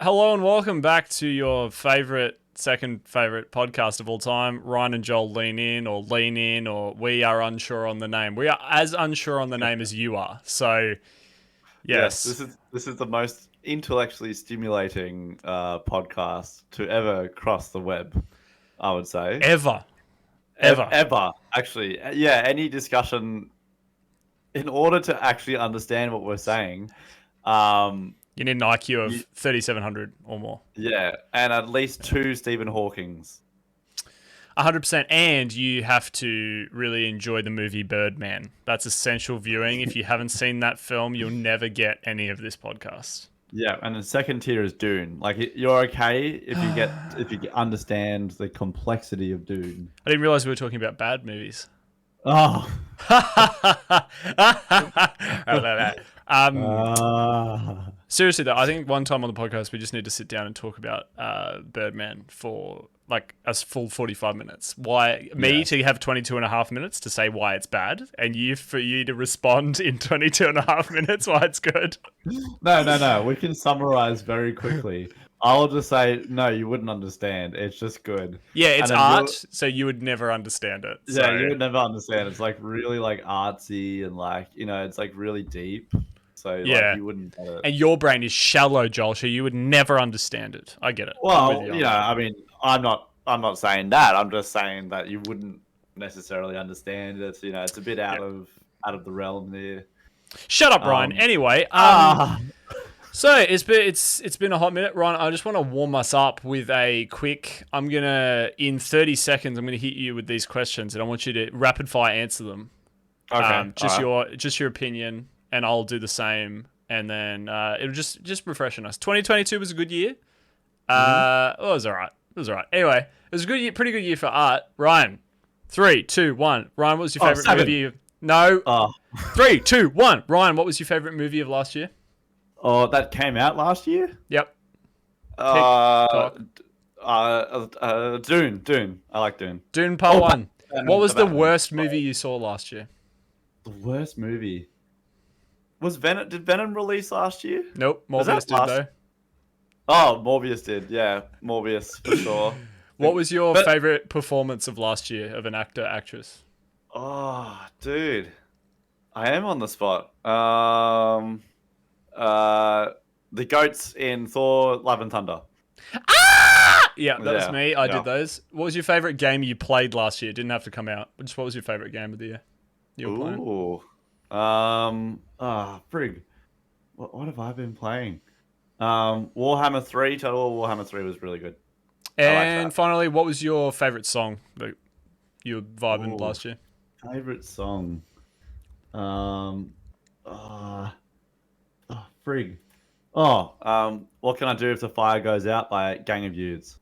Hello and welcome back to your second favorite podcast of all time. Ryan and Joel lean in, or we are unsure on the name. We are as unsure on the name as you are. So, Yes, yes, this is the most intellectually stimulating podcast to ever cross the web, I would say. ever, ever. Ever, actually. Yeah, any discussion in order to actually understand what we're saying. Um, You need an IQ you, of 3,700 or more. yeah, and at least two Stephen Hawkings. 100%. And you have to really enjoy the movie Birdman. That's essential viewing. If you haven't seen that film, you'll never get any of this podcast. Yeah, and the second tier is Dune. Like you're okay if you understand the complexity of Dune. I didn't realize we were talking about bad movies. Oh. Seriously though, I think one time on the podcast we just need to sit down and talk about Birdman for like a full 45 minutes. To have 22 and a half minutes to say why it's bad, and for you to respond in 22 and a half minutes why it's good. No. We can summarize very quickly. I'll just say, no, you wouldn't understand. It's just good. Yeah, it's art, so you would never understand it. So. Yeah, you would never understand. It's like really like artsy and like, it's like really deep. So like you wouldn't get it. And your brain is shallow, Joel, so you would never understand it. I get it. Well, I mean, I'm not saying that. I'm just saying that you wouldn't necessarily understand it. It's a bit out of the realm there. Shut up, Ryan. Anyway, so it's been a hot minute, Ryan. I just want to warm us up with a quick. In 30 seconds, I'm gonna hit you with these questions, and I want you to rapid fire answer them. Okay. Just your opinion, and I'll do the same, and then it'll just refreshing us. 2022 was a good year. It was alright. Anyway, it was a good year, pretty good year for art. Ryan, 3, 2, 1. Ryan, what was your favorite movie? No. 3, 2, 1. Ryan, what was your favorite movie of last year? Oh, that came out last year? Yep. Dune. I like Dune. Dune Part 1. What was the worst movie you saw last year? The worst movie? Was Venom? Did Venom release last year? Nope. Morbius did, though. Oh, Morbius did. Yeah, Morbius, for sure. What was your favorite performance of last year of an actor, actress? Oh, dude. I am on the spot. The goats in Thor: Love and Thunder. Yeah, that was me. I did those. What was your favorite game you played last year? It didn't have to come out. Just what was your favorite game of the year you were playing? Frig. What have I been playing? Warhammer 3. Total Warhammer 3 was really good. And finally, what was your favorite song that you were vibing last year? Favorite song? Frig. What Can I Do If the Fire Goes Out by Gang of Youths.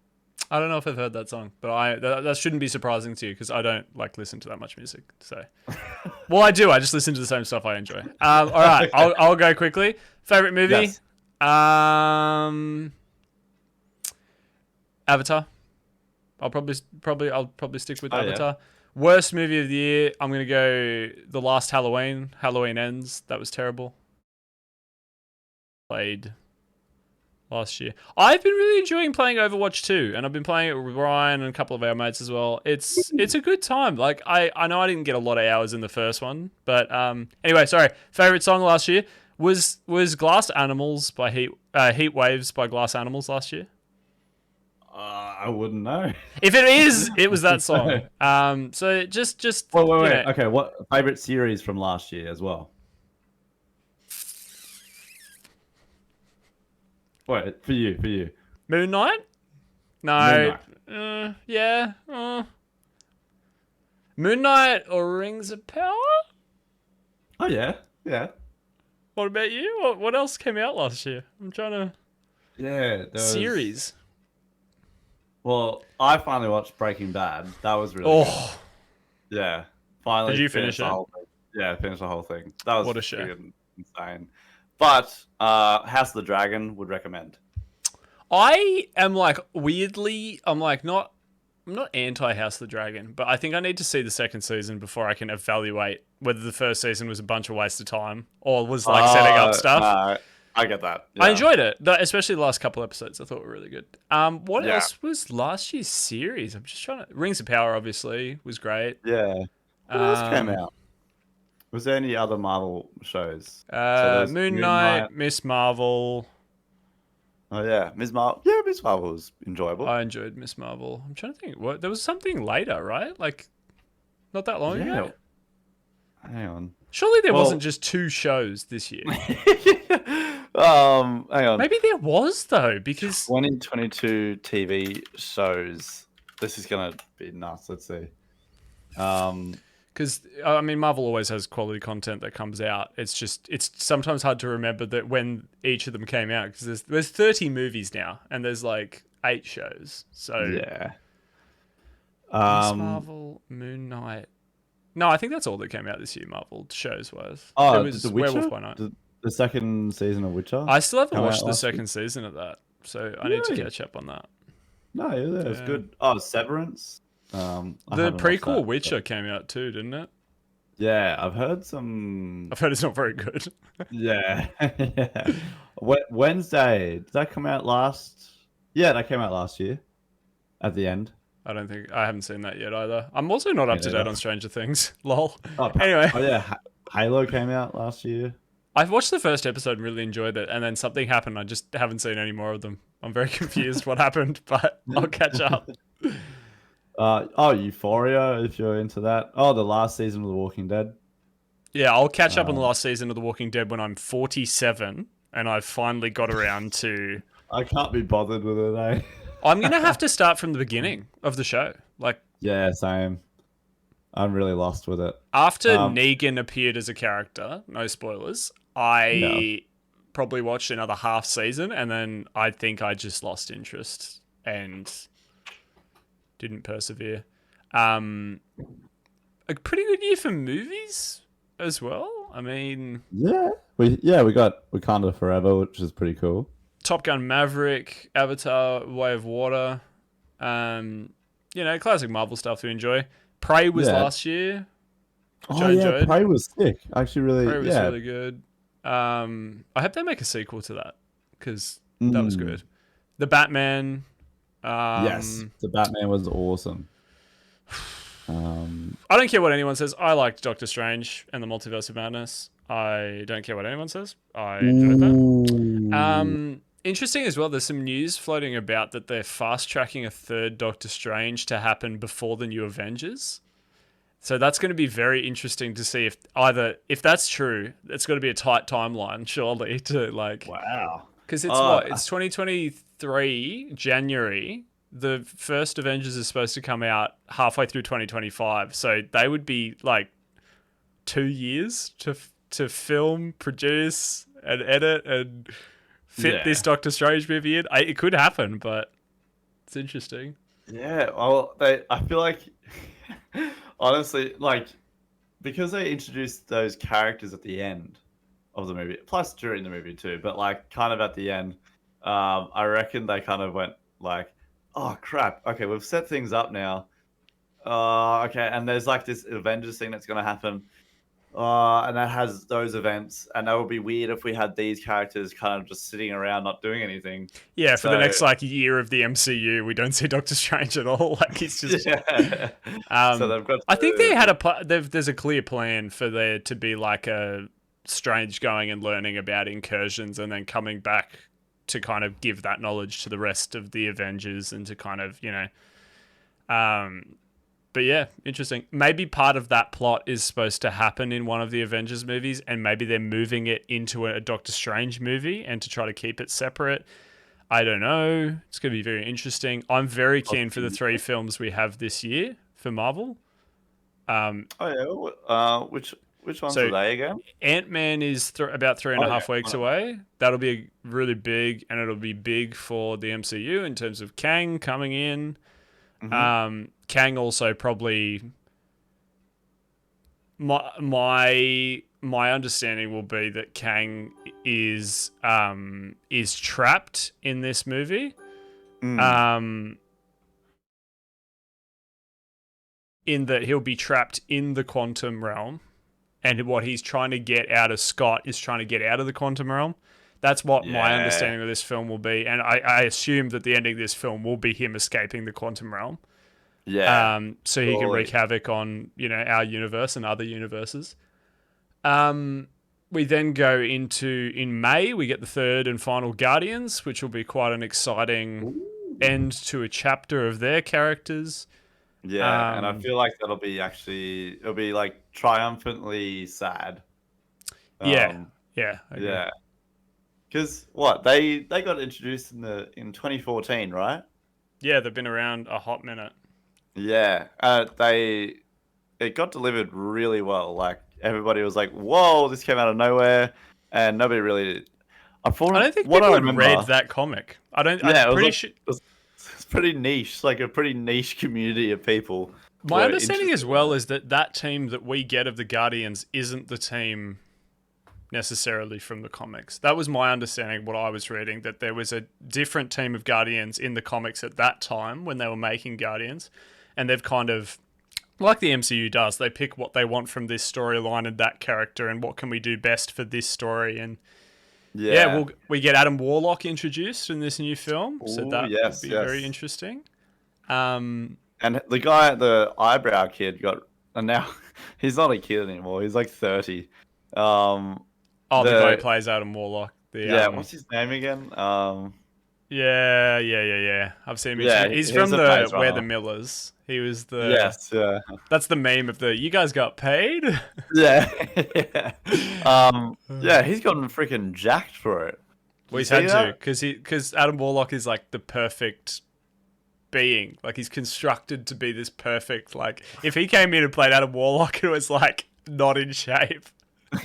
I don't know if I've heard that song, but that shouldn't be surprising to you because I don't listen to that much music. So, well, I do. I just listen to the same stuff I enjoy. All right, I'll go quickly. Favorite movie? Yes. Avatar. I'll probably stick with Avatar. Yeah. Worst movie of the year. I'm gonna go The Last Halloween. Halloween Ends. That was terrible. Played last year. I've been really enjoying playing Overwatch 2, and I've been playing it with Ryan and a couple of our mates as well. It's a good time. Like I know I didn't get a lot of hours in the first one, but anyway, sorry. Favorite song last year was Glass Animals by Heat Waves by Glass Animals last year. I wouldn't know. If it is, it was that song. So just wait. Okay, what favorite series from last year as well? Wait, for you. Moon Knight? No. Moon Knight. Yeah. Moon Knight or Rings of Power? Oh, yeah. What about you? What else came out last year? I'm trying to... Yeah. Series. Well, I finally watched Breaking Bad. That was really good. Yeah. Finally. Did you finish it? Yeah, finished the whole thing. That was what a show. Insane. But House of the Dragon would recommend. I am weirdly, I'm not anti House of the Dragon, but I think I need to see the second season before I can evaluate whether the first season was a bunch of waste of time or was setting up stuff. I get that. I Yeah. enjoyed it, especially the last couple episodes. I thought were really good. What Yeah. else was last year's series? I'm just trying to. Rings of Power, obviously, was great. Yeah. What else came Um, out? Was there any other Marvel shows? So there was Moon Moon Knight. Knight, Miss Marvel. Oh yeah, Ms. Marvel. Yeah, Ms. Marvel was enjoyable. I enjoyed Miss Marvel. I'm trying to think. What there was something later, right? Like not that long Yeah. ago. Hang on. Surely there wasn't Well, just 2 shows this year. hang on. Maybe there was though, because 2022 TV shows. This is gonna be nuts. Let's see. I mean Marvel always has quality content that comes out. It's sometimes hard to remember that when each of them came out because there's 30 movies now and there's like 8 shows. So Yeah. Miss Marvel, Moon Knight. No, I think that's all that came out this year. Marvel shows wise. There Oh, was The Witcher. Werewolf by Night. The second season of Witcher. I still haven't come out watched the last second week? season of that, so I need to Really? catch up on that. No, yeah, it was Yeah. good. Oh, Severance. I The haven't watched prequel that, Witcher but- came out too, didn't it? Yeah, I've heard some. I've heard it's not very good. Yeah, yeah. Wednesday. Did that come out last? Yeah, that came out last year. At the end. I haven't seen that yet either. I'm also not up to date neither. on Stranger Things. Lol. Oh, Anyway. Oh yeah, Halo came out last year. I've watched the first episode and really enjoyed it, and then something happened. I just haven't seen any more of them. I'm very confused what happened, but I'll catch up. Euphoria, if you're into that. Oh, the last season of The Walking Dead. Yeah, I'll catch up on the last season of The Walking Dead when I'm 47, and I've finally got around to... I can't be bothered with it, eh? I'm going to have to start from the beginning of the show. Like, Yeah, same. I'm really lost with it. after Negan appeared as a character, no spoilers, I probably watched another half season, and then I think I just lost interest and didn't persevere. A pretty good year for movies as well. I mean, Yeah, we got Wakanda Forever, which is pretty cool. Top Gun Maverick, Avatar, Way of Water, classic Marvel stuff to enjoy. Prey was last year, which I enjoyed. Prey was sick. Actually, really, Prey was really good. I hope they make a sequel to that because that was good. The Batman. Yes, the Batman was awesome. I don't care what anyone says. I liked Doctor Strange and the Multiverse of Madness. I don't care what anyone says. I enjoyed that. Interesting as well, there's some news floating about that they're fast tracking a third Doctor Strange to happen before the new Avengers. So that's going to be very interesting to see if that's true. It's got to be a tight timeline, surely, to like. Wow. Because it's It's 2023 January. The first Avengers is supposed to come out halfway through 2025, so they would be like 2 years to film, produce, and edit and fit this Doctor Strange movie in. It could happen, but it's interesting. Yeah, well, I feel like, honestly, like, because they introduced those characters at the end of the movie, plus during the movie too, but like kind of at the end, I reckon they kind of went like, oh crap, okay, we've set things up now. Okay, and there's like this Avengers thing that's going to happen. And that has those events, and that would be weird if we had these characters kind of just sitting around not doing anything. Yeah, for the next like year of the MCU, we don't see Doctor Strange at all. Like it's just. Yeah. So they've got. I think they had there's a clear plan for there to be like a Strange going and learning about incursions, and then coming back to kind of give that knowledge to the rest of the Avengers, and to kind of But yeah, interesting. Maybe part of that plot is supposed to happen in one of the Avengers movies, and maybe they're moving it into a Doctor Strange movie and to try to keep it separate. I don't know. It's going to be very interesting. I'm very keen for the 3 films we have this year for Marvel. Which ones are they again? Ant-Man is about 3.5 weeks away. That'll be really big, and it'll be big for the MCU in terms of Kang coming in. Mm-hmm. Kang also probably my understanding will be that Kang is trapped in this movie. In that he'll be trapped in the quantum realm, and what he's trying to get out of Scott is trying to get out of the quantum realm. That's what my Yeah. understanding of this film will be, and I assume that the ending of this film will be him escaping the quantum realm, Yeah. so he can wreak Surely. havoc on our universe and other universes. We then go into in May. We get the third and final Guardians, which will be quite an exciting Ooh. end to a chapter of their characters. Yeah, and I Um, feel like it'll be like triumphantly sad. yeah, Um, yeah, I agree. yeah, because what they got introduced in 2014, right? Yeah, they've been around a hot minute. Yeah, it got delivered really well. Like everybody was like, "Whoa, this came out of nowhere," and nobody really. I don't think What I people had read remember, that comic. I don't. I'm yeah, it was pretty like sure. it's pretty niche, like a pretty niche community of people My were understanding as interested in well it. is that team that we get of the Guardians isn't the team necessarily from the comics. That was my understanding. What I was reading, that there was a different team of Guardians in the comics at that time when they were making Guardians, and they've kind of, like the MCU does, they pick what they want from this storyline and that character, and what can we do best for this story. And yeah, Yeah. we get Adam Warlock introduced in this new film, so Oh that will yes, be very yes. interesting. Um, And the guy, the eyebrow kid, got and now he's not a kid anymore. He's like 30. Um, oh, the guy who the plays Adam Warlock. The yeah, what's his name again? yeah. I've seen him. Yeah, He's he's from a the Maze We're Runner. the Millers. He was the. Yes, yeah, That's the meme of the. You guys got paid. yeah, yeah. Yeah, he's gotten freaking jacked for it. Did Well, you he's see had to that? because Adam Warlock is like the perfect being. Like he's constructed to be this perfect. Like if he came in and played Adam Warlock, it was like not in shape.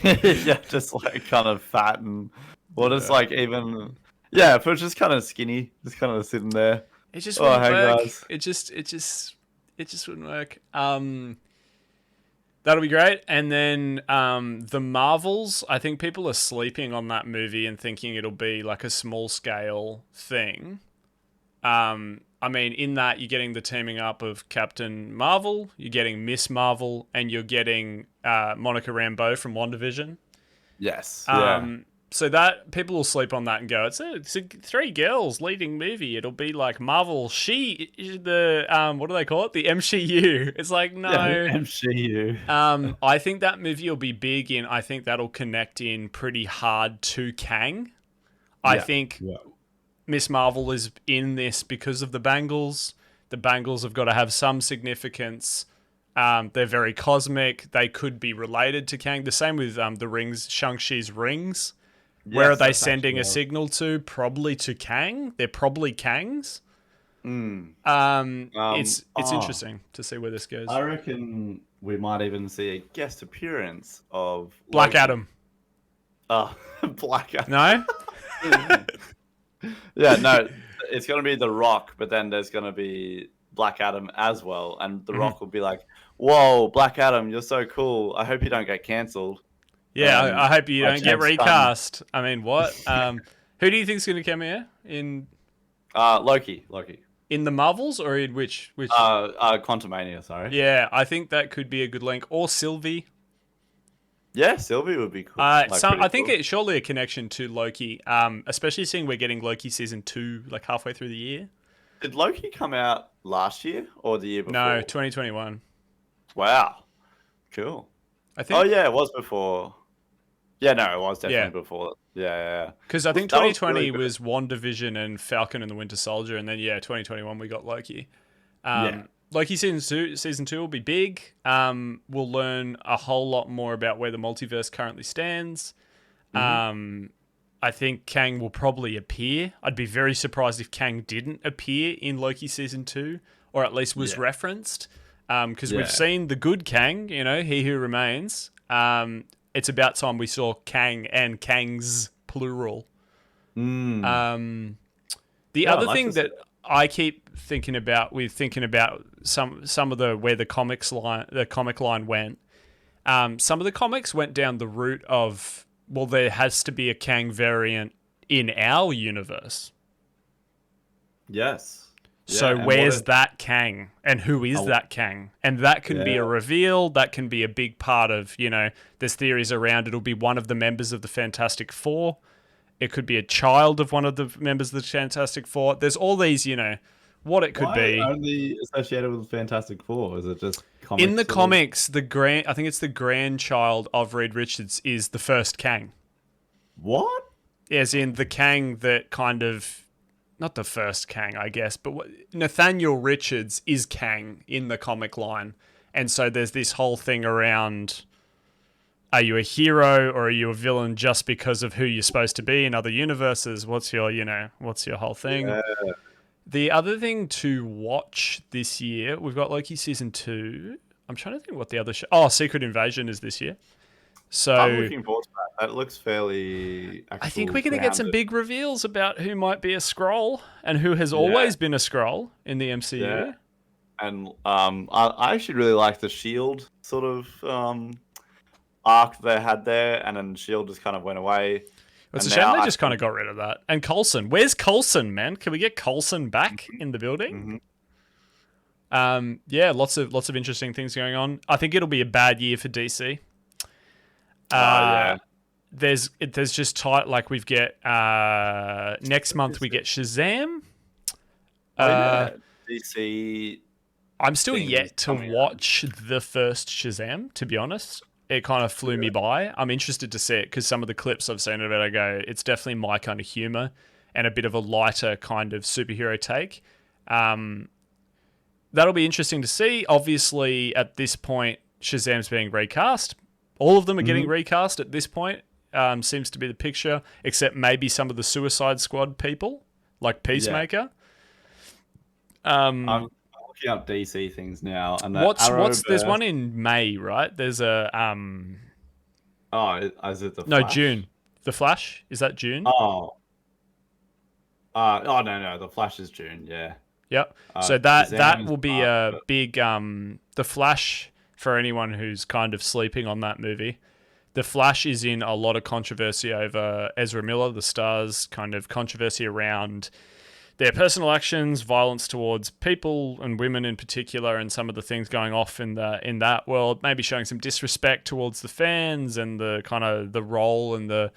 Yeah, just like kind of fat and what is Yeah. like even yeah, but just kind of skinny, just kind of sitting there. It just Oh, wouldn't hey work. guys. It just wouldn't work. That'll be great. And then the Marvels, I think people are sleeping on that movie and thinking it'll be like a small scale thing. I mean, in that you're getting the teaming up of Captain Marvel, you're getting Miss Marvel, and you're getting Monica Rambeau from WandaVision. Yes, yeah. So that people will sleep on that and go, it's a three girls leading movie. It'll be like Marvel. The what do they call it? The MCU. It's like Yeah, no. MCU. I think that movie will be big in. I think that'll connect in pretty hard to Kang. I Yeah. think Yeah. Miss Marvel is in this because of the Bangles. The Bangles have got to have some significance. They're very cosmic. They could be related to Kang. The same with the rings, Shang-Chi's rings. Where are Yes, they that's actually sending a signal to? Probably to Kang. They're probably Kangs. mm. It's interesting to see where this goes. I reckon we might even see a guest appearance of Black Loki. Adam. Black Adam. No? Yeah, no, it's gonna be The Rock, but then there's gonna be Black Adam as well, and The Rock will be like, "Whoa, Black Adam, you're so cool. I hope you don't get cancelled." Yeah, And I hope you don't get James Gunn, recast. I mean, what? Who do you think's going to come here Loki, in the Marvels or in which? Quantumania, sorry. Yeah, I think that could be a good link. Or Sylvie. Yeah, Sylvie would be cool. Like, I think cool. it's surely a connection to Loki. Especially seeing we're getting Loki season 2 like halfway through the year. Did Loki come out last year or the year before? No, 2021. Wow, cool. I think. Oh yeah, it was before. Yeah, no, it was Yeah, definitely before. Yeah. because I think That was 2020 really good. was WandaVision and Falcon and the Winter Soldier, and then 2021 we got Loki. Yeah. Loki season two will be big. We'll learn a whole lot more about where the multiverse currently stands. I think Kang will probably appear. I'd be very surprised if Kang didn't appear in Loki season 2, or at least was referenced. Because we've seen the good Kang, He Who Remains. It's about time we saw Kang and Kangs plural. The Yeah, I'd other like thing to see that I keep thinking about some of the where the comic line went. Some of the comics went down the route of, well, there has to be a Kang variant in our universe. Yes. So and where's that Kang, and who is that Kang? And that can be a reveal. That can be a big part of, there's theories around it'll be one of the members of the Fantastic Four. It could be a child of one of the members of the Fantastic Four. There's all these, what it could Why be. only associated with Fantastic Four? Is it just comics? In the comics, I think it's the grandchild of Reed Richards is the first Kang. What? As in the Kang that kind of, not the first Kang, I guess, but Nathaniel Richards is Kang in the comic line. And so there's this whole thing around, are you a hero or are you a villain just because of who you're supposed to be in other universes? What's your whole thing? Yeah. The other thing to watch this year, we've got Loki season 2. I'm trying to think what the other show. Oh, Secret Invasion is this year. So I'm looking forward to that. That looks fairly. I think we're going to get some big reveals about who might be a Skrull and who has always been a Skrull in the MCU. Yeah. And I actually really like the Shield sort of arc they had there, and then Shield just kind of went away. It's a shame they just kind of got rid of that. And Coulson. Where's Coulson, man? Can we get Coulson back in the building? Yeah, lots of interesting things going on. I think it'll be a bad year for DC. Yeah. There's just tight, like we've get next month we get Shazam. DC. I'm still yet to watch the first Shazam, to be honest. It kind of flew me by. I'm interested to see it because some of the clips I've seen of it, I go, it's definitely my kind of humor and a bit of a lighter kind of superhero take. That'll be interesting to see. Obviously, at this point, Shazam's being recast. All of them are getting recast at this point. Seems to be the picture, except maybe some of the Suicide Squad people, like Peacemaker. I'm looking up DC things now, and there's one in May, right? There's a is it the Flash? No, June. The Flash, is that June? No, the Flash is June. Yeah. Yep. So that will be a big the Flash, for anyone who's kind of sleeping on that movie. The Flash is in a lot of controversy over Ezra Miller, the star's kind of controversy around their personal actions, violence towards people and women in particular, and some of the things going off in that world, maybe showing some disrespect towards the fans and the kind of the role and the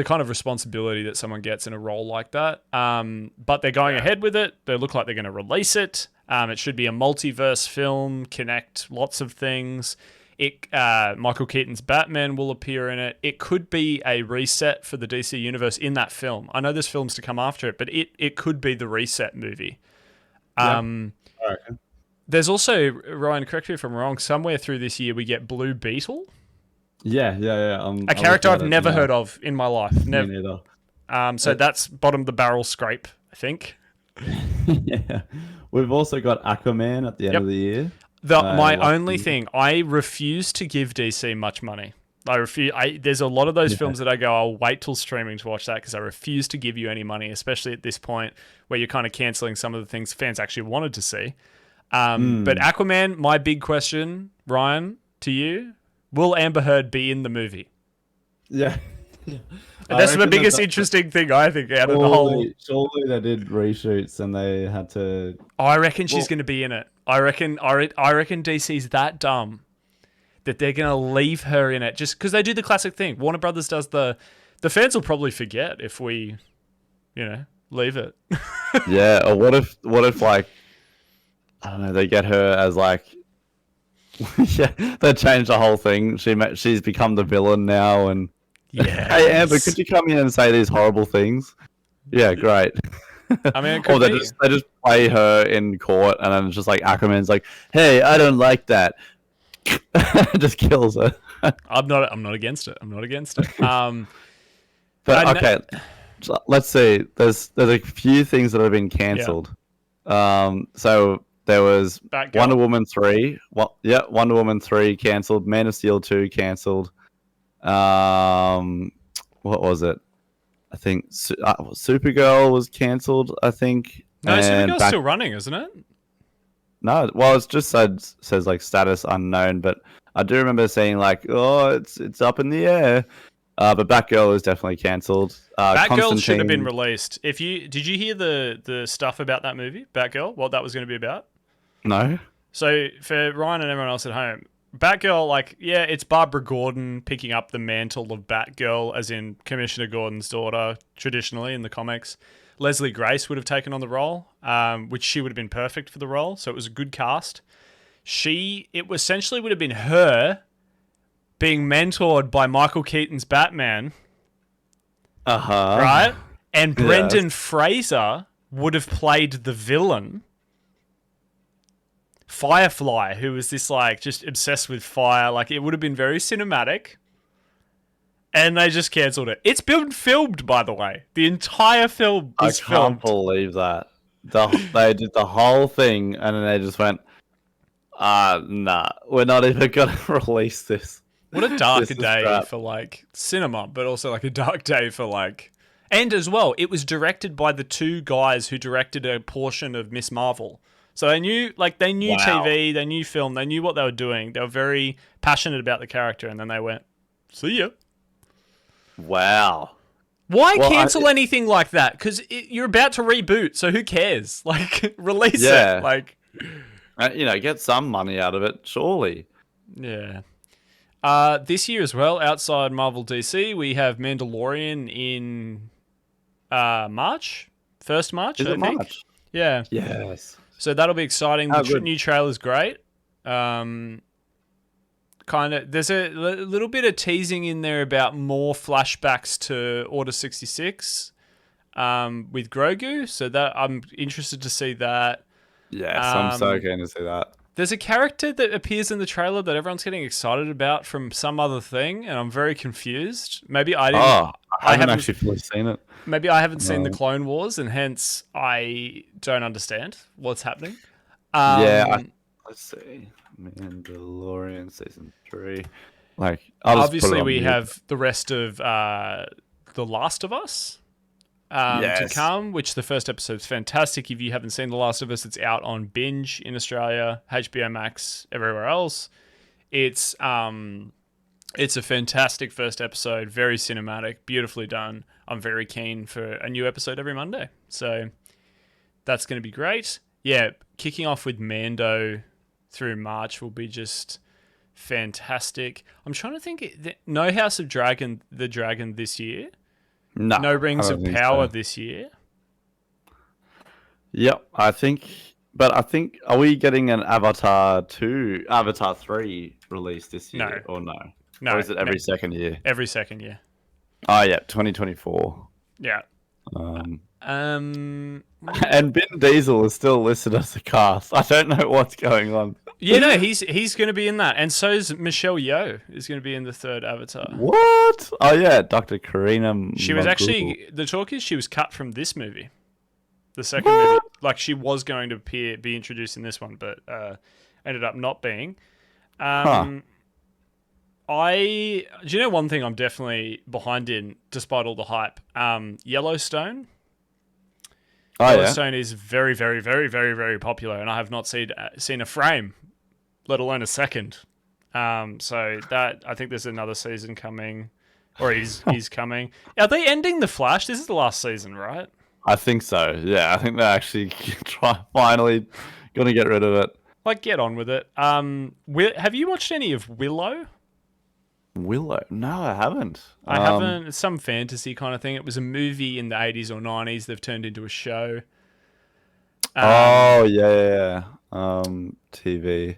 kind of responsibility that someone gets in a role like that. But they're going ahead with it. They look like they're going to release it. It should be a multiverse film, connect lots of things. Michael Keaton's Batman will appear in it. It could be a reset for the DC universe in that film. I know there's films to come after it, but it could be the reset movie. There's also, Ryan, correct me if I'm wrong, somewhere through this year we get Blue Beetle. Yeah. A character I've never heard of in my life. Never. Me neither. So that's bottom of the barrel scrape, I think. Yeah. We've also got Aquaman at the end of the year. My only thing, I refuse to give DC much money. There's a lot of those films that I go, I'll wait till streaming to watch that because I refuse to give you any money, especially at this point where you're kind of cancelling some of the things fans actually wanted to see. But Aquaman, my big question, Ryan, to you, will Amber Heard be in the movie? Yeah. And that's the biggest interesting thing, I think, out of the whole... Surely they did reshoots and they had to... I reckon she's going to be in it. I reckon DC's that dumb that they're going to leave her in it just because they do the classic thing. Warner Brothers does the fans will probably forget if we, leave it. Yeah. Or what if like, I don't know, they get her as like, they change the whole thing. She's become the villain now and... Yeah. Hey Amber, could you come in and say these horrible things? Yeah, great. I mean, or they just play her in court, and then it's just like Aquaman's like, "Hey, I don't like that." Just kills her. I'm not against it. But okay, let's see. There's a few things that have been cancelled. Yeah. So there was Wonder Woman 3. Wonder Woman 3 cancelled. Man of Steel 2 cancelled. What was it? I think Supergirl was cancelled. I think. No, Supergirl's still running, isn't it? No, well, it's just says like status unknown, but I do remember seeing like, oh, it's up in the air. But Batgirl is definitely cancelled. Batgirl should have been released. Did you hear the stuff about that movie, Batgirl? What that was going to be about? No. So for Ryan and everyone else at home, Batgirl, like, yeah, it's Barbara Gordon picking up the mantle of Batgirl, as in Commissioner Gordon's daughter, traditionally in the comics. Leslie Grace would have taken on the role, which she would have been perfect for the role. So it was a good cast. It essentially would have been her being mentored by Michael Keaton's Batman, right? And Brendan Fraser would have played the villain, Firefly, who was this like just obsessed with fire. Like, it would have been very cinematic. And they just cancelled it. It's been filmed, by the way. The entire film was filmed. I can't believe that. They did the whole thing, and then they just went, nah, we're not even going to release this. What a dark day for, like, cinema, but also, like, a dark day for, like... And as well, it was directed by the two guys who directed a portion of Miss Marvel. So they knew TV, they knew film, they knew what they were doing. They were very passionate about the character, and then they went, see ya. Wow. Why cancel anything like that? Because you're about to reboot, so who cares? Like, release it. Like, get some money out of it, surely. Yeah. This year as well, outside Marvel DC, we have Mandalorian in March. 1st March, I think. March? Yeah. Yes. So that'll be exciting. The new trailer's great. There's a little bit of teasing in there about more flashbacks to Order 66 with Grogu. So that I'm interested to see that. Yes, I'm so keen to see that. There's a character that appears in the trailer that everyone's getting excited about from some other thing, and I'm very confused. Maybe I didn't. I haven't actually fully seen it. Maybe I haven't seen the Clone Wars, and hence I don't understand what's happening. Let's see. Mandalorian season 3. Like, obviously we have the rest of The Last of Us to come, which the first episode is fantastic. If you haven't seen The Last of Us, it's out on Binge in Australia, HBO Max everywhere else. It's a fantastic first episode, very cinematic, beautifully done. I'm very keen for a new episode every Monday, so that's going to be great. Yeah, kicking off with Mando through March will be just fantastic. I'm trying to think. No House of the Dragon this year. No Rings of Power this year. Yep, I think. Are we getting an Avatar 3 release this year or no? No. Or is it every second year? Every second year. Oh yeah, 2024. Yeah. And Vin Diesel is still listed as a cast. I don't know what's going on. Yeah, no, he's going to be in that, and so's Michelle Yeoh is going to be in the third Avatar. What? Oh yeah, Dr. Karina. She was actually, the talk is she was cut from this movie, the second movie. Like, she was going to be introduced in this one, but ended up not being. Do you know one thing I'm definitely behind in, despite all the hype? Yellowstone. Yellowstone is very, very, very, very, very popular, and I have not seen a frame, let alone a second. So that, I think there's another season coming, or he's coming. Are they ending The Flash? This is the last season, right? I think so. Yeah, I think they're actually finally going to get rid of it. Like, get on with it. Have you watched any of Willow? Willow? No, I haven't. I haven't. It's some fantasy kind of thing. It was a movie in the 80s or 90s. They've turned into a show. Yeah. TV.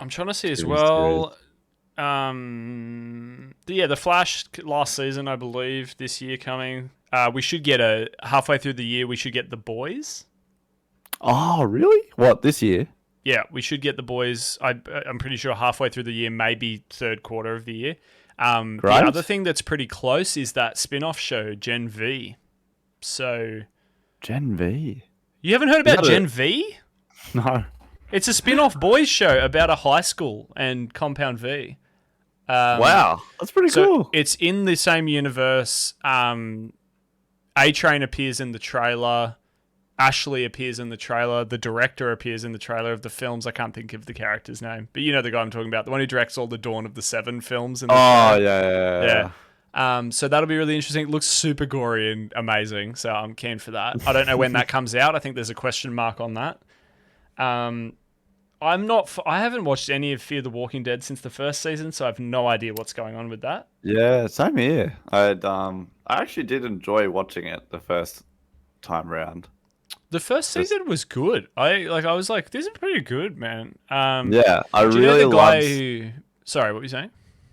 I'm trying to see as well. The Flash last season, I believe, this year coming. We should get halfway through the year, we should get The Boys. Oh, really? What, this year? Yeah, we should get The Boys. I'm pretty sure halfway through the year, maybe third quarter of the year. The other thing that's pretty close is that spin-off show, Gen V. So, Gen V? You haven't heard about Gen V? No. It's a spin-off boys show about a high school and Compound V. Wow, that's pretty cool. It's in the same universe. A-Train appears in the trailer. Ashley appears in the trailer. The director appears in the trailer of the films. I can't think of the character's name, but you know the guy I'm talking about, the one who directs all the Dawn of the Seven films. Yeah. So that'll be really interesting. It looks super gory and amazing, so I'm keen for that. I don't know when that comes out. I think there's a question mark on that. I'm not. I haven't watched any of Fear the Walking Dead since the first season, so I have no idea what's going on with that. Yeah, same here. I actually did enjoy watching it the first time round. The first Just season was good. I was like, this is pretty good, man. yeah, I Do you know really the guy love. who? Sorry, what were you saying?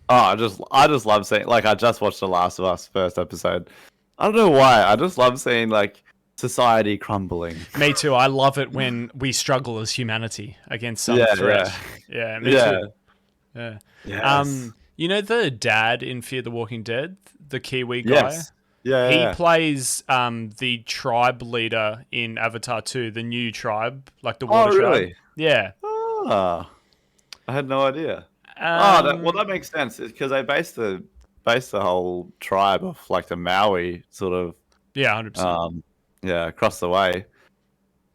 Oh, I just love seeing, like, I just watched The Last of Us first episode. I don't know why. I just love seeing, like, society crumbling. Me too. I love it when we struggle as humanity against some Yeah, threat. Yeah, me Yeah. too. Yeah. Yes. You know the dad in Fear the Walking Dead, the Kiwi guy? Yes. Yeah. He Yeah. plays the tribe leader in Avatar 2, the new tribe, like the Oh, water tribe. really? Yeah. Ah, I had no idea. Um, That makes sense. It's because they based the whole tribe of, like, the Maui sort of yeah, 100%. across the way.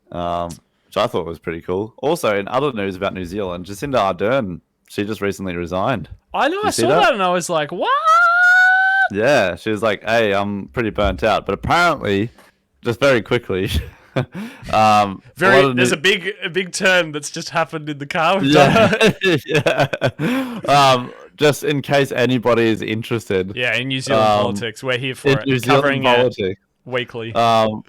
Which I thought was pretty cool. Also, in other news about New Zealand, Jacinda Ardern, she just recently resigned. I know, Did I you see saw that? that and I was like, what? Yeah, she was like, "Hey, I'm pretty burnt out," but apparently, just very quickly, There's a big turn that's just happened in the car. We've done yeah, just in case anybody is interested, Yeah, in New Zealand politics. We're here for in it. New Zealand Covering politics, it weekly. her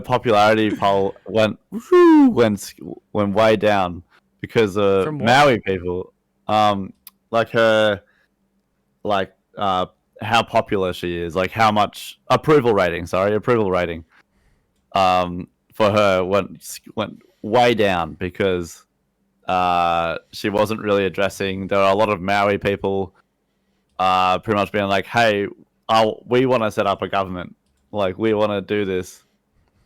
popularity poll went way down because of From what? Maui people. Like her, like how popular she is, like how much approval rating. Sorry, approval rating. For her went way down because she wasn't really addressing. There are a lot of Maui people, pretty much being like, "Hey, we want to set up a government. Like, we want to do this,"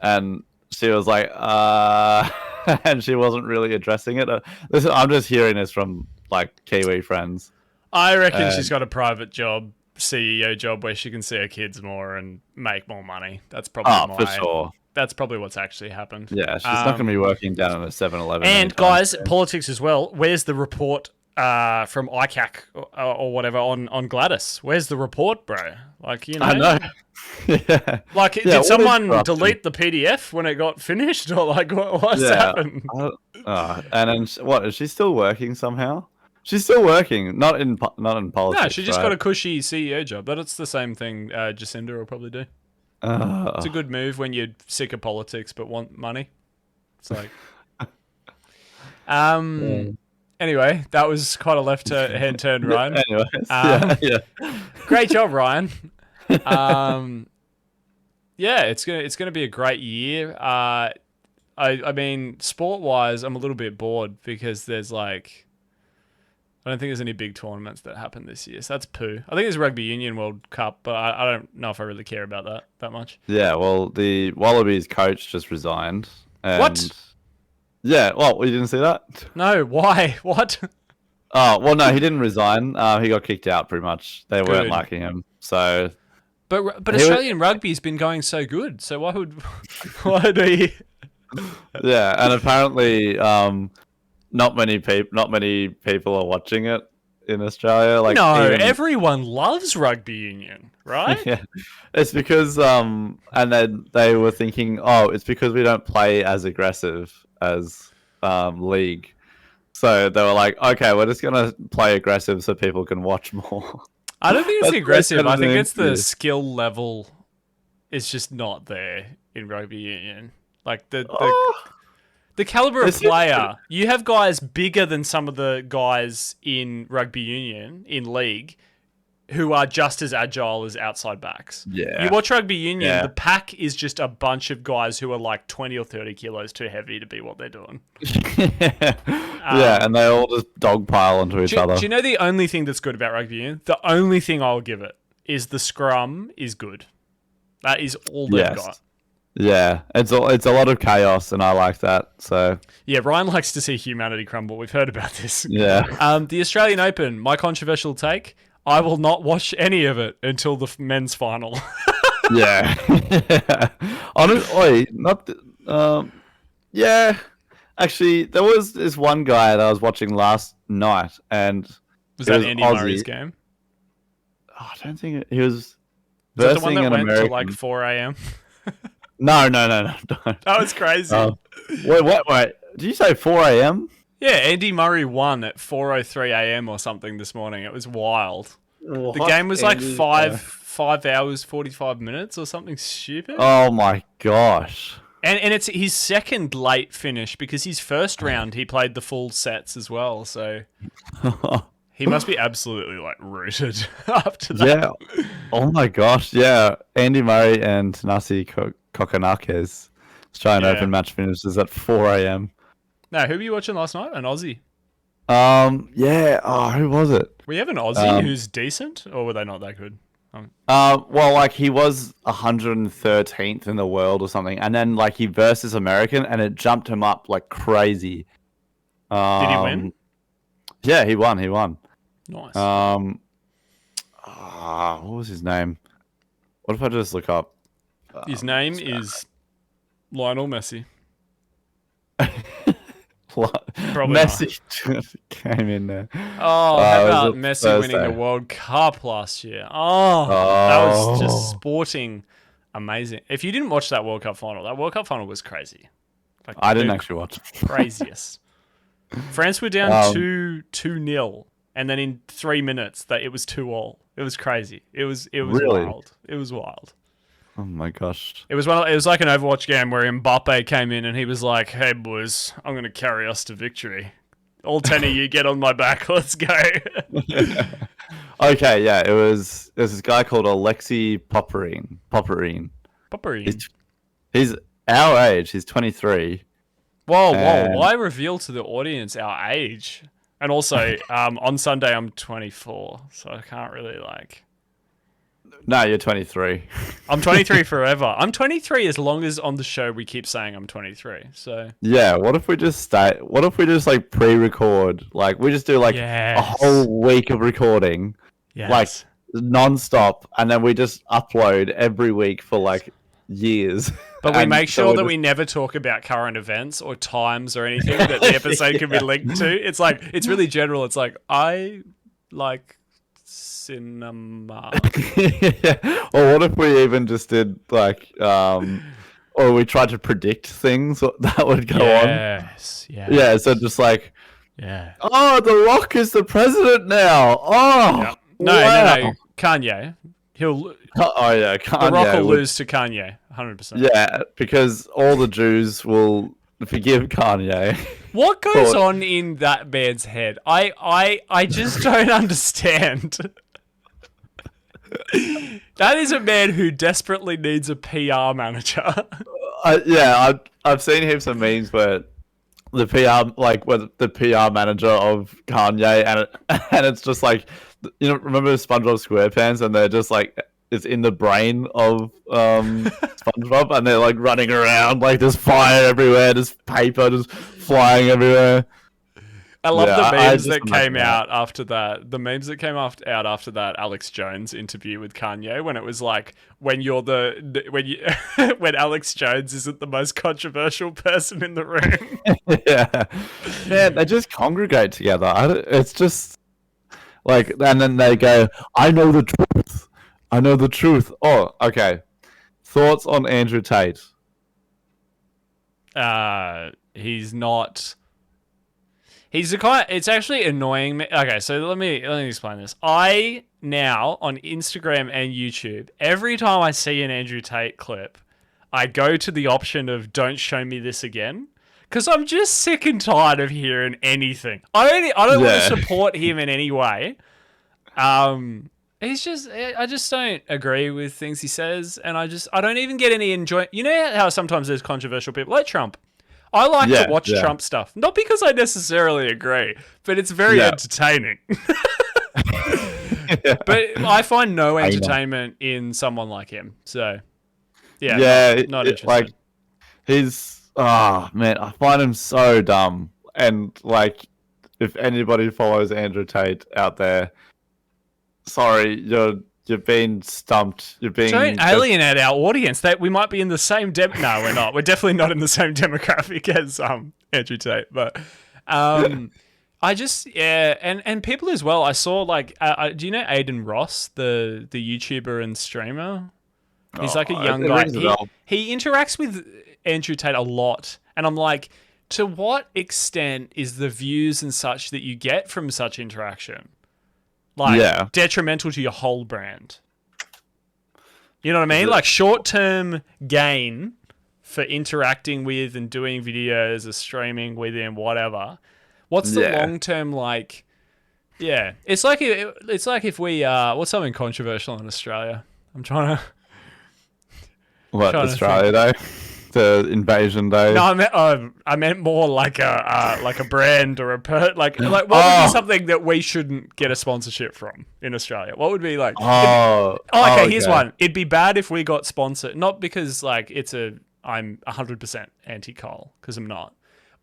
and she was like, and she wasn't really addressing it. Listen, I'm just hearing this from, like, Kiwi friends. I reckon she's got a private job, CEO job, where she can see her kids more and make more money. That's probably For sure. That's probably what's actually happened. Yeah, she's not going to be working down at a 7-Eleven. And guys, politics as well. Where's the report from ICAC or whatever on Gladys? Where's the report, bro? Like, you know. I know. Yeah. Like, Yeah, did someone delete the PDF when it got finished, or like what's happened? And then what? Is she still working somehow? She's still working, not in politics. No, she just right? got a cushy CEO job. That's the same thing Jacinda will probably do. It's a good move when you're sick of politics but want money. It's like, Anyway, that was quite a hand turn, Ryan. Anyways, Great job, Ryan. Yeah, it's gonna be a great year. I mean, sport wise, I'm a little bit bored because there's like, I don't think there's any big tournaments that happen this year. So that's poo. I think there's Rugby Union World Cup, but I don't know if I really care about that much. Yeah, well, the Wallabies coach just resigned. And What? Yeah, well, you didn't see that? No, why? What? Oh, well, no, he didn't resign. He got kicked out, pretty much. They Good. weren't liking him. So, But Australian rugby's been going so good. So why would he? yeah, and apparently, not many people are watching it in Australia. Like, No, even... everyone loves rugby union, right? Yeah, it's because and then they were thinking, oh, it's because we don't play as aggressive as league. So they were like, okay, we're just gonna play aggressive so people can watch more. I don't think it's the aggressive. I think it's the Yeah. skill level. It's just not there in rugby union. Like the caliber of It's player. You have guys bigger than some of the guys in rugby union in league, who are just as agile as outside backs. Yeah. You watch rugby union, Yeah. the pack is just a bunch of guys who are like 20 or 30 kilos too heavy to be what they're doing. Yeah, and they all just dogpile onto each other. Do you know the only thing that's good about rugby union? The only thing I'll give it is the scrum is good. That is all they've got. Yeah, it's a lot of chaos, and I like that. So Yeah, Ryan likes to see humanity crumble. We've heard about this. yeah, The Australian Open, my controversial take, I will not watch any of it until the men's final. yeah. Honestly, not. Yeah, actually, there was this one guy that I was watching last night, and Was he that was Andy Aussie. Murray's game? Oh, I don't think he was. Is that the versing one that an went American. to like 4 a.m.? No. Don't. That was crazy. Wait. Did you say 4 a.m.? Yeah, Andy Murray won at 4:03 a.m. or something this morning. It was wild. The game was like 5 hours 45 minutes or something stupid. Oh my gosh. And it's his second late finish because his first round he played the full sets as well. So he must be absolutely like rooted after that. Yeah. Oh my gosh. Yeah. Andy Murray and Tanasi Kokonakis Australian Open match finishes at 4 a.m. No, who were you watching last night? An Aussie. Yeah. Oh, who was it? We have an Aussie who's decent, or were they not that good? Well, like he was 113th in the world or something, and then like he versus American, and it jumped him up like crazy. Did he win? Yeah, he won. He won. Nice. What was his name? What if I just look up? His name is Lionel Messi. Probably Messi came in there. Oh, how about Messi winning the World Cup last year? Oh, that was just sporting amazing. If you didn't watch that World Cup final was crazy. Like, I didn't actually watch it. Craziest. France were down 2-0, and then in 3 minutes it was 2-2. It was crazy. It was really? wild. It was wild. Oh my gosh! It was like an Overwatch game where Mbappe came in and he was like, "Hey boys, I'm going to carry us to victory. All 10 of you get on my back. Let's go." Okay, yeah, there's this guy called Alexei Popperine. He's our age. He's 23. Whoa! Why reveal to the audience our age? And also, on Sunday I'm 24, so I can't really like. No, you're 23. I'm 23 forever. I'm 23 as long as on the show we keep saying I'm 23. So yeah, what if we just like pre-record? Like we just do like a whole week of recording, like non-stop, and then we just upload every week for like years. But we make sure that we never talk about current events or times or anything that the episode can be linked to. It's like it's really general. It's like I like cinema. Yeah. Or what if we even just did like or we tried to predict things that would go on? Yes. Yeah, so just like oh, The Rock is the president now. Oh. Yep. No. Kanye. Kanye. The Rock will lose to Kanye, 100%. Yeah, because all the Jews will forgive Kanye. What goes on in that man's head? I just don't understand. That is a man who desperately needs a PR manager. I've seen heaps of memes where the PR manager of Kanye, and it's just like, you know, remember SpongeBob SquarePants, and they're just like, it's in the brain of SpongeBob, and they're like running around, like there's fire everywhere, there's paper just flying everywhere. I love the memes that came out after that. The memes that came out after that Alex Jones interview with Kanye, when it was like, when Alex Jones isn't the most controversial person in the room. Yeah, they just congregate together. It's just like, and then they go, "I know the truth. I know the truth." Oh, okay. Thoughts on Andrew Tate? He's not. He's the kind. It's actually annoying me. Okay, so let me explain this. I now on Instagram and YouTube, every time I see an Andrew Tate clip, I go to the option of "Don't show me this again," because I'm just sick and tired of hearing anything. I don't want to support him in any way. I just don't agree with things he says, and I don't even get any enjoyment. You know how sometimes there's controversial people like Trump. I like to watch Trump stuff, not because I necessarily agree, but it's very entertaining. But I find no entertainment in someone like him. So, not interested. Like, man, I find him so dumb. And like, if anybody follows Andrew Tate out there, sorry, you're being stumped. Don't alienate our audience. That we might be in the same No, we're not. We're definitely not in the same demographic as Andrew Tate. But I just and people as well. I saw like, do you know Aiden Ross, the YouTuber and streamer? He's like a young guy. He interacts with Andrew Tate a lot, and I'm like, to what extent is the views and such that you get from such interaction detrimental to your whole brand? You know what I mean? Like short-term gain for interacting with and doing videos or streaming with him, whatever. What's the long-term like? Yeah, it's like if we what's something controversial in Australia? I'm trying to. What, Australia Day? The invasion day? No, I meant more like a brand or like what would be something that we shouldn't get a sponsorship from in Australia? What would be like? Okay, here's one. It'd be bad if we got sponsored, not because like I'm 100% anti-coal, because I'm not.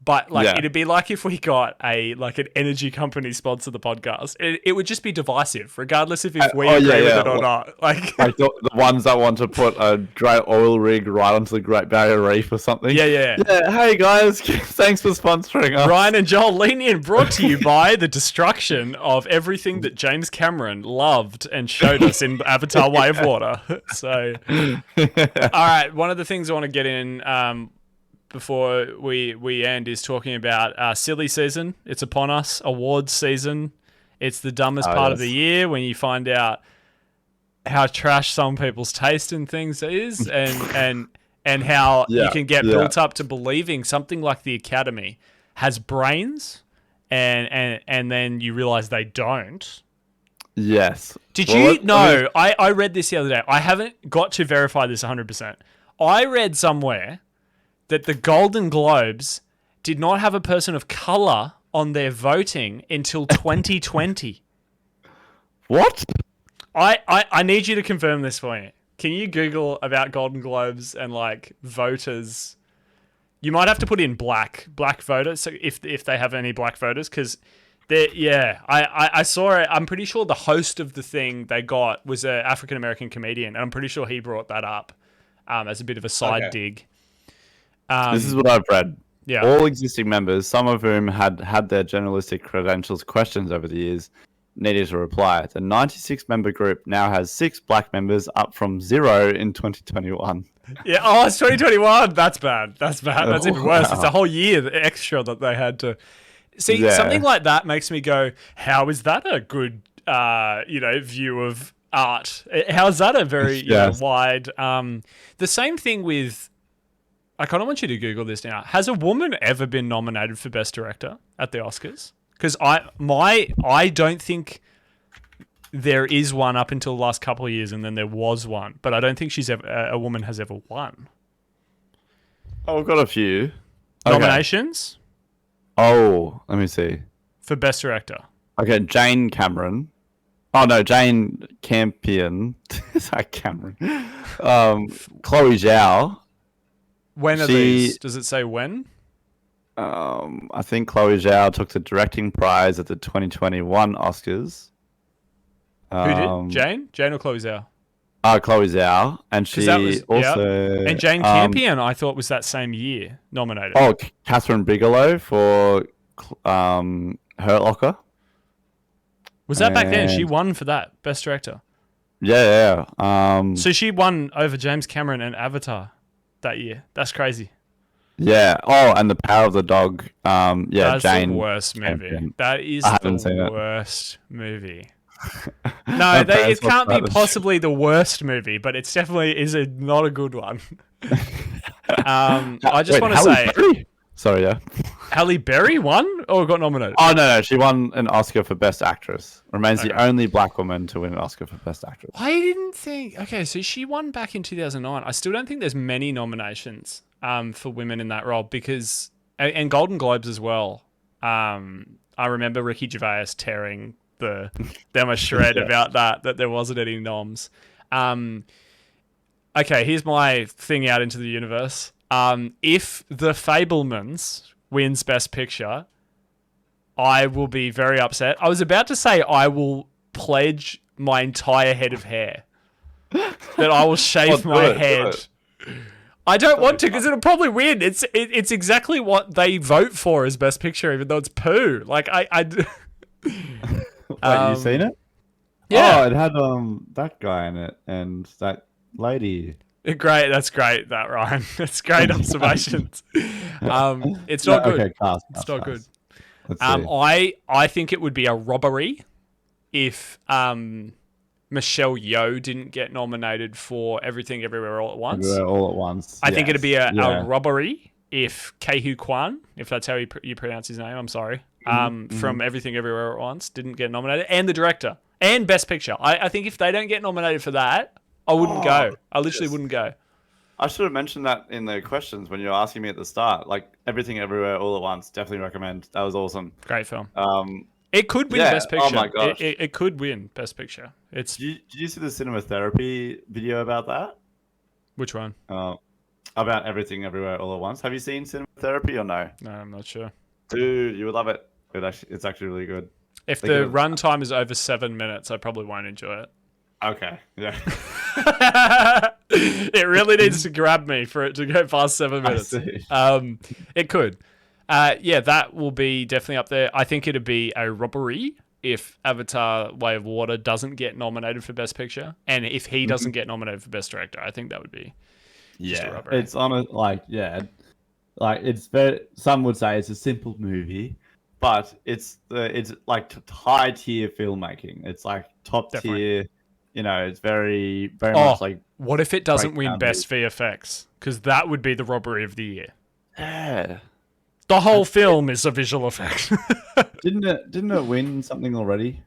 But like it'd be like if we got an energy company sponsor the podcast. It would just be divisive, regardless if we agree with it or not. Like the ones that want to put a great oil rig right onto the Great Barrier Reef or something. Yeah. Hey guys, thanks for sponsoring us. Ryan and Joel Lenient, brought to you by the destruction of everything that James Cameron loved and showed us in Avatar: Way of Water. So, all right, one of the things I want to get in. Before we end is talking about silly season. It's upon us. Awards season. It's the dumbest part of the year when you find out how trash some people's taste in things is, and how you can get built up to believing something like the Academy has brains, and then you realize they don't. Yes. Did you know? I read this the other day. I haven't got to verify this 100%. I read somewhere that the Golden Globes did not have a person of color on their voting until 2020. What? I need you to confirm this for me. Can you Google about Golden Globes and like voters? You might have to put in black voters, so if they have any black voters, because I saw it. I'm pretty sure the host of the thing they got was an African American comedian, and I'm pretty sure he brought that up as a bit of a side dig. This is what I've read. Yeah. All existing members, some of whom had their journalistic credentials questioned over the years, needed to reply. The 96-member group now has 6 black members, up from 0 in 2021. Yeah. Oh, it's 2021. That's bad. That's even worse. Wow. It's a whole year extra that they had to see. Something like that makes me go, how is that a good, view of art? How is that a very wide? The same thing with. I kind of want you to Google this now. Has a woman ever been nominated for Best Director at the Oscars? Because I don't think there is one up until the last couple of years, and then there was one, but I don't think a woman has ever won. Oh, we've got a few nominations. Oh, let me see. For Best Director. Okay, Jane Cameron. Oh no, Jane Campion. Sorry, Cameron. Chloe Zhao. When are these? Does it say when? I think Chloe Zhao took the directing prize at the 2021 Oscars. Who did? Jane? Jane or Chloe Zhao? Chloe Zhao. And she also... And Jane Campion, I thought, was that same year nominated. Oh, Catherine Bigelow for Hurt Locker. Was that back then? She won for that, Best Director. Yeah. So she won over James Cameron and Avatar that year. That's crazy. Yeah. Oh, and The Power of the Dog. That's Jane. The worst movie. Champion. That is the worst movie. No, it can't be possibly the worst movie, but it's definitely not a good one. I just want to say... Berry? Sorry, yeah. Halle Berry won or got nominated? Oh, no. She won an Oscar for Best Actress. Remains the only black woman to win an Oscar for Best Actress. I didn't think... Okay, so she won back in 2009. I still don't think there's many nominations for women in that role because... And Golden Globes as well. I remember Ricky Gervais tearing them a shred about that there wasn't any noms. Okay, here's my thing out into the universe. If The Fabelmans wins Best Picture, I will be very upset. I was about to say I will pledge my entire head of hair. That I will shave my head. I don't want to because it'll probably win. It's exactly what they vote for as Best Picture, even though it's poo. Like Wait, you seen it? Yeah. Oh, it had that guy in it and that lady. Great, that's great, that Ryan. That's great observations. It's Yeah, not good. okay, cast, It's cast, not good. cast. Let's see. I think it would be a robbery if Michelle Yeoh didn't get nominated for Everything Everywhere All at Once. Everywhere all at once. I think it'd be Yes. a Yeah. robbery if Kehu Kwan, if that's how you pronounce his name, I'm sorry, from Everything Everywhere at Once didn't get nominated, and the director, and Best Picture. I think if they don't get nominated for that, I wouldn't go. I literally yes. wouldn't go. I should have mentioned that in the questions when you were asking me at the start. Like Everything Everywhere All at Once, definitely recommend. That was awesome. Great film. Um, It could win yeah. Best Picture. Oh my gosh. It could win Best Picture. It's Did you see the cinematherapy video about that? which one? About Everything Everywhere All at Once. Have you seen cinematherapy or no? No, I'm not sure. Dude, you would love it. It's actually really good. If They the could've- runtime is over 7 minutes, I probably won't enjoy it. Okay. Yeah. It really needs to grab me for it to go past 7 minutes. see. It could. Yeah, that will be definitely up there. I think it'd be a robbery if Avatar: Way of Water doesn't get nominated for Best Picture, and if he doesn't get nominated for Best Director. I think that would be just a robbery. It's on a like it's very. Some would say it's a simple movie, but it's like high tier filmmaking. It's like top Definitely. tier. You know, it's very much like. What if it doesn't win breakdown Best VFX? Because that would be the robbery of the year. Yeah. The whole film is a visual effect. Didn't it win something already?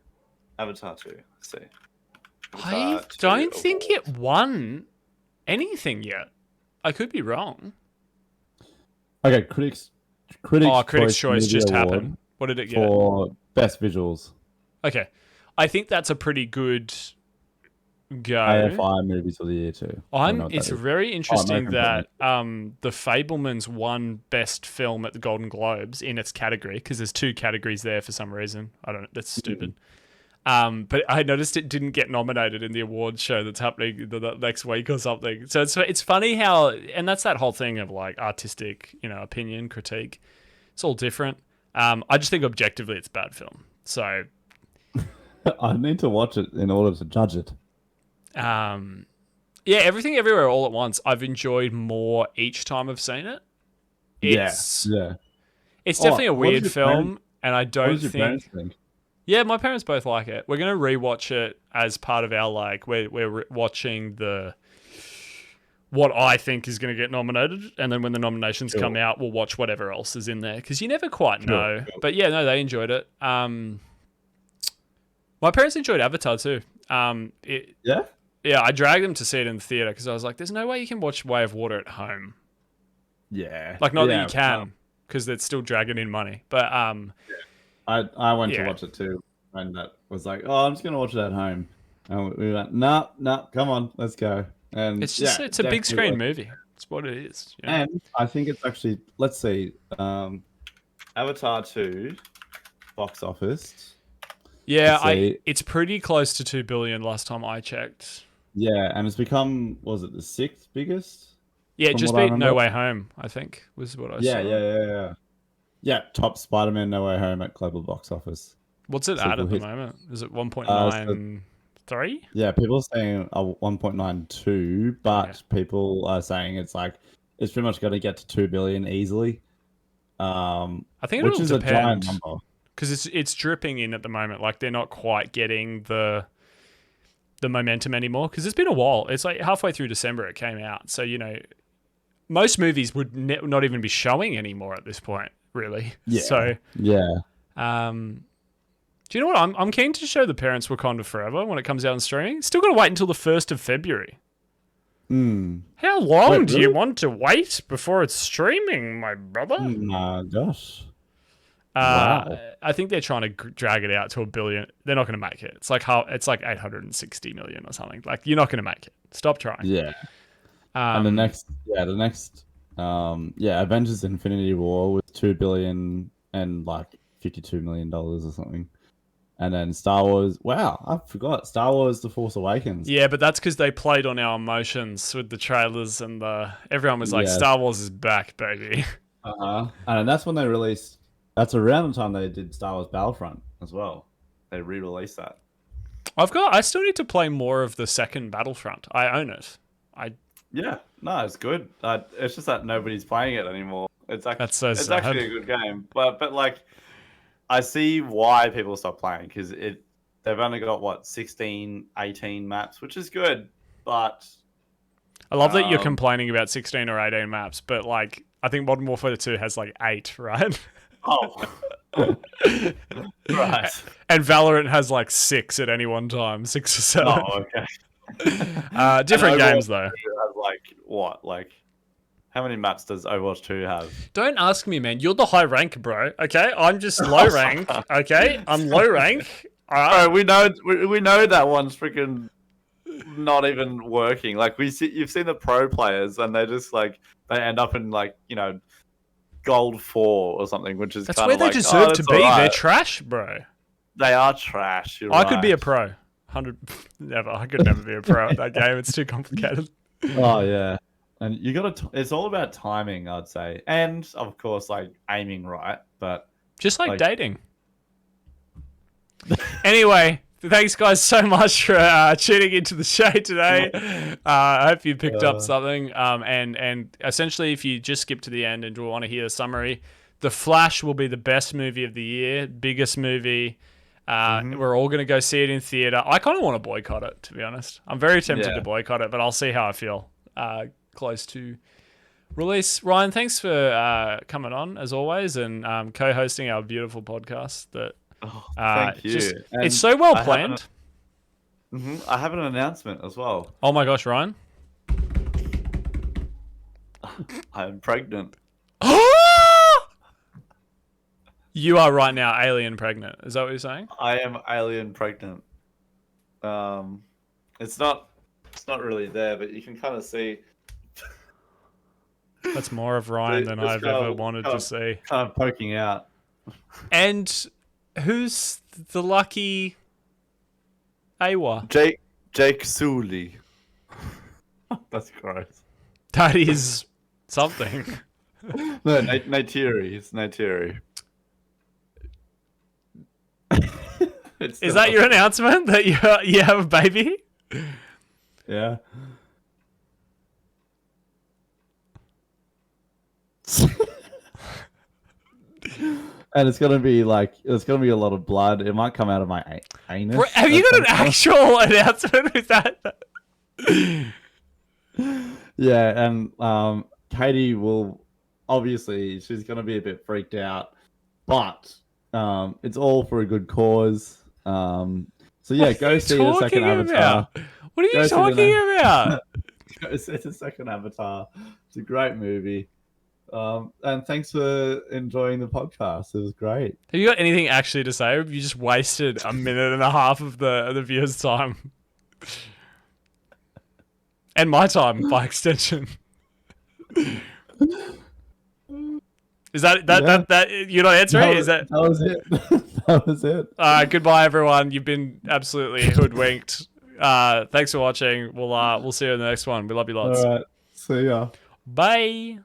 Avatar 2. Let's see. I Avatar 2 don't think award. it won anything yet. I could be wrong. Okay, critics Choice just Media Award happened. What did it get? for best visuals. Okay. I think that's a pretty good go. AFI movies of the year too. It's very interesting American that The Fabelmans won Best Film at the Golden Globes in its category, because there's 2 categories there for some reason. I don't know. That's stupid. But I noticed it didn't get nominated in the awards show that's happening the next week or something. So it's funny how, and that's that whole thing of like artistic, opinion, critique. It's all different. I just think objectively it's a bad film. So I need to watch it in order to judge it. yeah, Everything Everywhere All at Once, I've enjoyed more each time I've seen it. It's definitely a weird film, and I don't What does your parents think? Yeah, my parents both like it. We're gonna rewatch it as part of our we're watching what I think is going to get nominated, and then when the nominations come out, we'll watch whatever else is in there, because you never quite know. Sure. But yeah, no, they enjoyed it. My parents enjoyed Avatar too. Yeah? Yeah, I dragged them to see it in the theater because I was like, "There's no way you can watch Way of Water at home. Yeah. Like, not that you can, because it's still dragging in money." But I went Yeah. to watch it too, and that was like, oh, I'm just gonna watch it at home. And we went, no, come on, let's go. And it's just it's a big definitely screen worth it. movie. It's what it is. you know? And I think it's actually, let's see, Avatar 2 box office. Yeah, Let's see. it's pretty close to 2 billion last time I checked. Yeah, and it's become, was it the 6th biggest? Yeah, it From just what I beat No remember. Way Home, I think, was what I saw. Yeah. Yeah, top Spider-Man No Way Home at global box office. What's it Sequel at the hit. moment? Is it 1.93? Yeah, people are saying 1.92, but people are saying it's pretty much going to get to 2 billion easily. I think Which it'll is a giant depend, number. because it's dripping in at the moment. Like, they're not quite getting the momentum anymore, because it's been a while. It's like halfway through December it came out, so most movies would not even be showing anymore at this point, really. Yeah. So Yeah. do you know what? I'm keen to show the parents Wakanda Forever when it comes out on streaming. Still got to wait until the 1st of February. How long Wait, do you really? want to wait before it's streaming, my brother? Gosh. Wow. Wow. I think they're trying to drag it out to 1 billion. They're not going to make it. It's like 860 million or something. Like, you're not going to make it. Stop trying. Yeah. And the next, Avengers Infinity War was 2 billion and like $52 million or something. And then Star Wars, wow, I forgot. Star Wars The Force Awakens. Yeah, but that's because they played on our emotions with the trailers, and everyone was like, Yeah. Star Wars is back, baby. And that's when they released, that's around the time they did Star Wars Battlefront as well. They re-released that. I still need to play more of the second Battlefront. I own it. Yeah, no, it's good. It's just that nobody's playing it anymore. That's so It's sad. actually a good game, but like I see why people stop playing because they've only got what 16, 18 maps, which is good, but I love that you're complaining about 16 or 18 maps, but like I think Modern Warfare 2 has like 8, right? oh, right. And Valorant has like 6 at any one time, 6 or 7. Oh, okay. Different And games Overwatch though. 2 has like what? Like how many maps does Overwatch 2 have? Don't ask me, man. You're the high rank, bro. Okay, I'm just low rank. Okay, I'm low rank. All right. Bro, we know that one's freaking not even working. Like you've seen the pro players, and they just like they end up in like gold 4 or something, which is That's kind where of they like deserve to be. right. They're trash, bro. They are trash. You're I right. could be a pro. 100. Never. I could never be a pro at that game. It's too complicated. Oh yeah, and you got to. It's all about timing, I'd say, and of course, like aiming right. But just like dating. Anyway, thanks guys so much for tuning into the show today. I hope you picked up something. And essentially, if you just skip to the end and want to hear a summary, The Flash will be the best movie of the year, biggest movie. We're all going to go see it in theater. I kind of want to boycott it, to be honest. I'm very tempted to boycott it, but I'll see how I feel close to release. Ryan, thanks for coming on, as always, and co-hosting our beautiful podcast. Thank you. It's so well planned. I have an announcement as well. Oh my gosh, Ryan. I'm pregnant. You are right now alien pregnant. Is that what you're saying? I am alien pregnant. It's not really there, but you can kind of see. That's more of Ryan than I've ever wanted to see. Kind of poking out. And who's the lucky AWA? Jake Sully. That's gross. That is something. No, Neytiri. It's Neytiri. Is that your announcement that you have a baby? Yeah. And it's gonna be a lot of blood. It might come out of my anus. Bro, have you got an actual announcement with that? Yeah, and Katie will obviously she's gonna be a bit freaked out, but it's all for a good cause. So yeah, go see the second Avatar. What are you talking about? Go see the second Avatar. It's a great movie. And thanks for enjoying the podcast. It was great. Have you got anything actually to say? Or have you just wasted a minute and a half of the viewers' time? And my time, by extension. Is that you're not answering? That was it? That was it. Goodbye, everyone. You've been absolutely hoodwinked. Thanks for watching. We'll see you in the next one. We love you lots. All right. See ya. Bye.